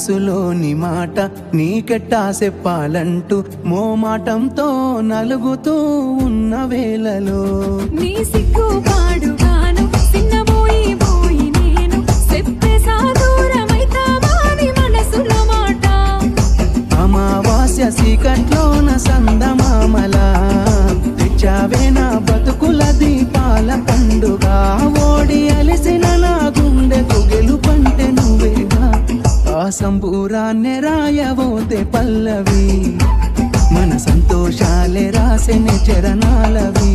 మనసులోని మాట నీకెట్టా చెప్పాలంటూ మోమాటంతో నలుగుతూ ఉన్న వేళలో నీ సిగ్గు పాడుగాను చిన్నబోయి పోయి నేను చెప్పేసా దూరమైతావాని మనసులో మాట అమావాస్య సీకట్లోన సందమామలా తెచ్చావే నా బతుకుల దీపాల పండుగ ఓడి అలిసిన నా గుండెకు గెలుపంటే నువ్వేగా ఆ సంబూరాన్నే రాయబోతే పల్లవి మన సంతోషాలే రాసెని చరణాలవి